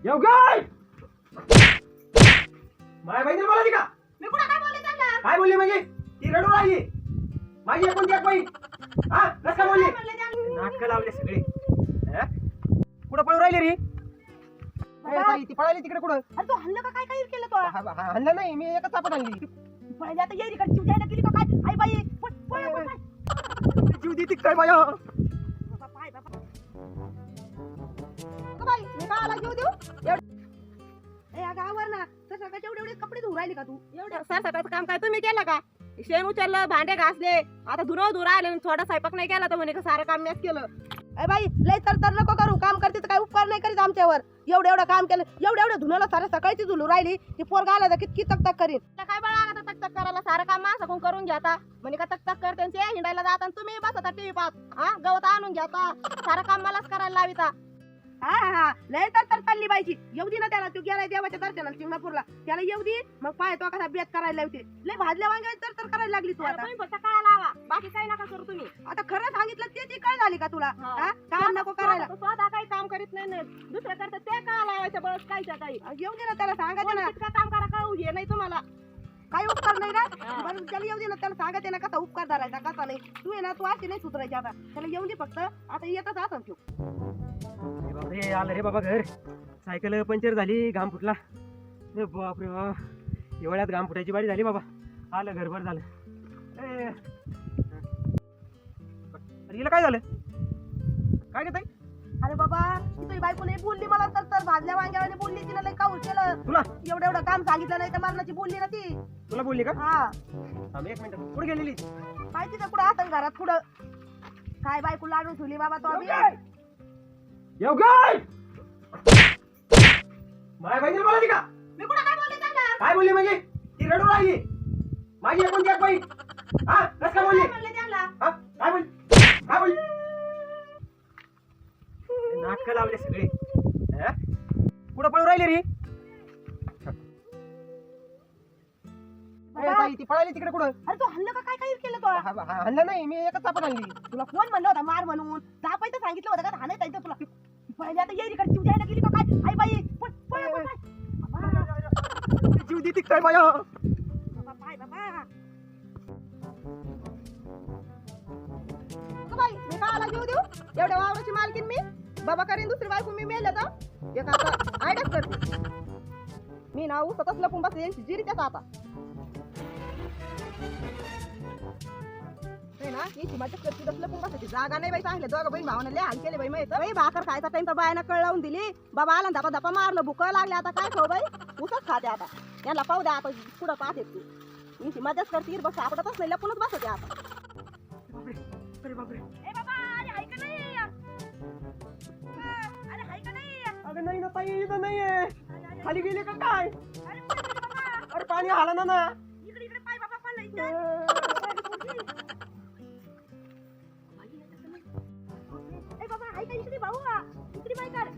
येऊ काय माय बहिणी बोलायची का? मी कुठं काय बोलले त्यांना? काय बोलली म्हणजे? ती रडू राहिली माझी एकूण एक बहीण. हा कसं काय बोलली? म्हणले त्यांना? नाटकं लावले सगळे. हा? कुठं पळू राहिली रे? ताई ती पळाली तिकडे कुठं? अरे तू हल्लं का काय केलं तू? हल्ला नाही मी एकच चापट आणली. पळाली आता येईल इकडे, जीव द्यायला गेली का काय? आई बाई पळ पळ पळ, पळ. जीव देती काय बाया? बाबा, पाय बाबा. अगं बाई मी का आला जीव देऊ? ए अगं आवर ना. सकाळचे एवढे कपडे धुवून राहिली का तू? एवढं सकाळचं काम काय तुम्ही केलं का? शेण उचललं, भांडे घासले, आता धुर आले, थोडा स्वयंपाक नाही केला तर म्हणे का सारं काम मीच केलं. ए बाई लय तर नको करू. काम करते तर काय उपकार नाही करीत आमच्यावर. एवढं काम केलं, एवढं धुण्याला सारं सकाळची धुलू राहिली. ती पोरगा आला तर किती तक करीन. आता काय बळा आता तक करायला सारं काम माणसाकडून करून घ्याता म्हणे का तक करते आणि ते हिंडायला जाता आणि तुम्ही बसता टीव्ही पाहत. हा गवत आणून घ्याता, सारं काम मलाच करायला लाविता. हा हा हा लय तर चालली बाईची. येऊ दे ना त्याला. तू गेलाय देवाच्या दर्शनाला सिंगापूरला. त्याला येऊ दे मग पाय तो कसा बेत करायला लावते. लय भाजल्या वांग्या तर करायला लागली तू आता. तुम्ही फक्त काय लावा, बाकी काही नका करू तुम्ही. आता खरं सांगितलं ते कळ झाली का तुला? हा. हा? काम नको करायला. स्वतः काही काम करीत नाही ना. दुसरं करतं ते काय लावायचं बस कायच्या काही. येऊ दे ना त्याला. सांगायचं ना इतकं काम करा कळू घे नाही तुम्हाला. काही उपकार नाही ना. हा. बरं त्याला येऊ दे ना. त्याला सांगायचं ना कसा उपकार धरायचा कसा नाही. तू आहे ना तू अशी नाही सुधरायची आता. त्याला येऊन दे फक्त. आता येतच असं तू. अरे बापरे आलं रे बाबा घर. सायकल पंक्चर झाली, घाम फुटला. अरे बापरे बाप, एवढ्यात घाम फुटायची बारी झाली बाबा. आलं घरभर झालं. ए. अरे हिला काय झालं? काय घेत अरे बाबा तुझी बायको नाही बोलली मला तर भाजल्या वांग्याने बोलली. तिला लय काऊर केलं. तुला एवढं काम सांगितलं नाही तर मरणाची बोलली ना ती. तुला बोलली का? हा थांब एक मिनिट. कुठे गेलेली? माहिती का कुठं असं घरात कुठं काय बायको लाडून ठेवली बाबा तो आम्ही. येऊ काय माय बहिणी बोलायची का? मी कुठं काय बोलले त्यांना? काय बोलली म्हणजे? ती रडू राहिली माझी एकूण एक बहीण. हा कसं काय बोलली? काय म्हणले त्यांना? हा काय बोलली? काय बोलली? नाटकं लावले सगळे. हा? कुठं पळू राहिली रे? बाबा, ती पळाली तिकडे कुठं? अरे तू हल्लं का काय केलं तू? हल्ला नाही मी एकच चापट आणली. तुला कोण म्हणलं होता मार म्हणून? दापायचं सांगितलं होतं का? हाणायचं सांगितलं तुला. पहिले आता येईल इकडे. जीव द्यायला गेली का काय? आई बाई पळ पळ पळ, पळ. बाबा, जीव देती काय बाया? बाबा, पाय बाबा. अगं बाई मी का आला जीव देऊ? एवढ्या वावराची मालकीन मी. बाबा करीन दुसरी बायको मी मेलं तर एक आता आयडियाच करते मी ना उसतच लपून बसले यांची जिरीच्याच आता. नाही ना याची माझ्या करती लपून बसायची जागा नाही बाई. चांगले दोघं बहीण भावाने लय हाल केले बाई. माहित बाई भाकर खायचा टाइम तर बायानं कळ लावून दिली. बाबा आला धपा धपा मारलं. भुक लागले आता काय खाऊ बाई. उसच खाते आता. यांना पाहू द्या आता पुढं पाहते तू. यांची मजाच करते बस सापडतच नाही लपूनच बसते आता. अरे बापरे. ए बाबा, अरे हाय का नाही? अरे हाय का नाही? अगं नाही ना ताई इथं नाहीये. खाली गेले का काय? अरे पळ इकडे बाबा. अरे पाणी आलं ना. इकडे इकडे पाय बाबा पडला इकडे. ए बाबा हाय का इकडे भाऊ? इकडे बाय कर.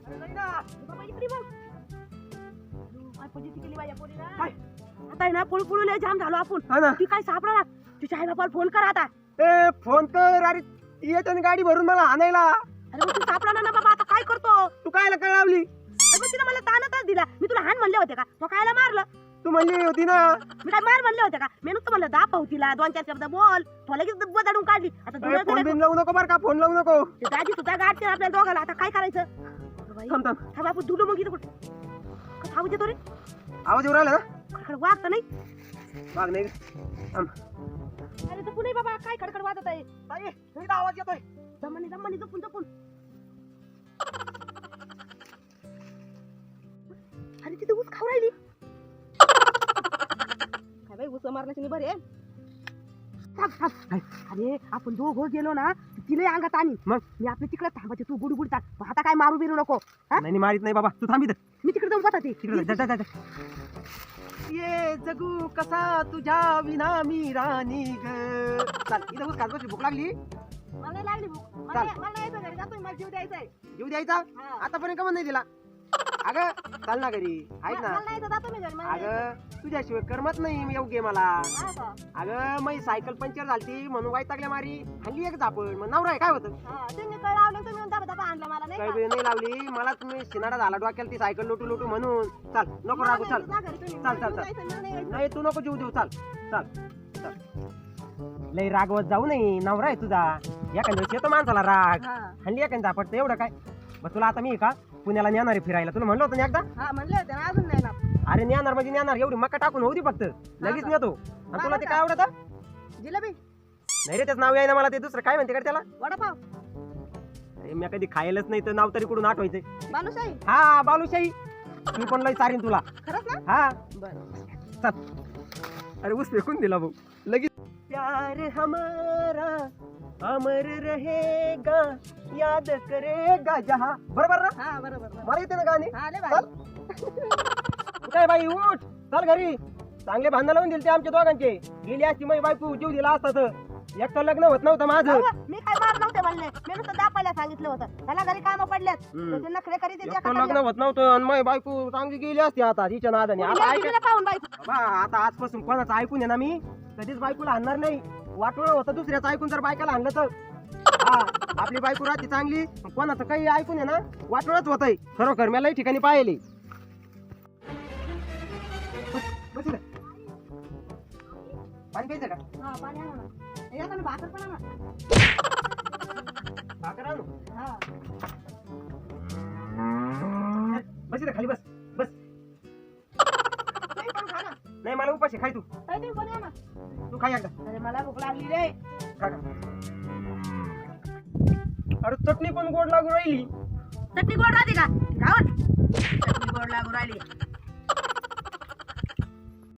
अरे नाही ना. बाबा इकडे बघ. काय फजिती केली बाई या पोरीला. काय? आता आहे ना पळू लय जाम झालो आपण. हा ना. ती काय सापडा. तिच्या आई बापाला फोन कर आता. ए फोन कर. अरे येत गाडी भरून मला आणायला. अरे मग तू सापडा ना बाबा. आता काय करतो? तू कायला कळवली? अरे मग तिने मला ताणतच दिला. मी तुला हाण म्हणले होते का? तो कायला मारलं? तू म्हणली होती ना. मी काय मार म्हणले होते का? मी नुसतं म्हणलं दाखव तिला 2-4 शब्द बोल. तो लगेच बजाडून काढली. आता अरे फोन बिन लावू नको बरं का. फोन लावू नको. दाजी सुद्धा गाठते आपल्या दोघाला. आता काय करायचं? थांब थांब. थांब आपण धुलो मग इथं कुठं का थांबू देतो रे? आवाज येऊ राहिला ना? खडखड वाजत नाही. बाग नाही. थांब. अरे जपून नाही बाबा. काय खडखड वाजत आहे? ताई इथं आवाज येतोय. दमाने जपून. अरे तिथे ऊस खाऊ राहिली. काय बाई उस मारण्याची बरे. अरे आपण दोघं गेलो ना तिला अंगात आणि मग मी आपल्या तिकडे थांबायचे. तू गुडगुड टाक. आता काय मारू बिरू नको. हा? नाही मारित नाही बाबा. तू थांब इथं. मी तिकडे जाऊन बसते. तिकडे जा जा जा. ये जगू कसा तुझ्या विना मी राणी ग. चाल इथं बस. कागदाची भूक लागली. मला नाही लागली भूक. चाल. मला यायचं घरी जातो. मला जीव द्यायचा आहे. येऊ द्यायचा. हा. आतापर्यंत का नाही दिला? अगं चाल ना घरी ऐक ना मला नाही तर जातो मी घरी मला नाही. अगं तुझ्याशिवाय करमत नाही मी योग्य मला हा का? अगं माझी सायकल पंक्चर झालती म्हणून वैतागल्या मारी हल्ली एक झापड मग नवरा आहे काय होतं हा, तुम्ही कळ लावलं तुम्ही म्हणता दबा आणला मला नाही काही का? वेळ नाही लावली मला तुम्ही शिनाडा झाला डोक्याला ती सायकल लोटू लोटू म्हणून चाल नको रागू मला चाल नाही जा घरी तुम्ही. चाल, चाल, मला चाल. जायचं, मला नाही यायचं. नाही तू नको जीव देऊ चाल चाल चाल लय रागवत जाऊ नाही नवरा आहे तुझा एखाद्या दिवशी येतो माणसाला राग हा हल्ली एखाद्या झापडतं एवढं काय मग तुला आता मी का पुण्याला नेणार आहे फिरायला तुला म्हणलं होतं ना एकदा हा म्हणले होते ना अजून नाही ना अरे नेणार म्हणजे नेणार एवढी मका टाकून होती फक्त लगेच का? नेतो आणि तुला ते काय आवडत जिलेबी नाही रे त्याचं नाव याय ना मला ते दुसरं काय म्हणते का त्याला वडापाव अरे मी कधी खायलाच नाही तर नाव तरी कुठून आठवायचंय बालुशाही हा बालूशाही मी पण लय चारीन तुला खरंच ना हा बरं चल अरे उस फेकून दिला भाऊ लगेच प्यार हमारा अमर रहेगा याद करेगा जहा बरोबर ना हा बरोबर बरोबर. मला येते ना गाणे हा लय चल. भारी. काय बाई उठ चल घरी चांगले भांडण लावून दिले ते आमच्या दोघांचे गेली असती माझी बायको जीव दिला असता तर एकटं लग्न होत नव्हतं माझं अहो, मी काय मार नव्हते म्हणले मी नुसतं दापायला सांगितलं होतं त्याला घरी काम पडल्यात हम्म. तर ते नखरे करीत येते एकटं लग्न होत नव्हतं आणि माझी बायको चांगली गेली असती आता तिच्या नादाने आता ऐक पाहून बायको बाबा आता आजपासून कोणाचं ऐकून आहे ना मी कधीच बायकोला आणणार नाही वाटोळं होतं दुसऱ्याचं ऐकून जर बायकाला आणलं तर हा आपली बायको राहते चांगली कोणाचं काही ऐकून आहे ना वाटोळच होतंय खरोखर मला ठिकाणी पाहिले बस इथं. पाणी प्यायचं का हा पाणी आणा ना. हे आता ना भाकर पण आणा. भाकर आणू हा बस इथं खाली बस बस तुम्ही पण खा ना. नाही मला उपाशी खाय तू ताई, तुम्ही पण या ना. तू खाय एकदा अरे मला भूक लागली रे खा खा. अरे चटणी पण गोड लागू राहिली चटणी गोड राहते का गावट चटणी गोड लागू राहिली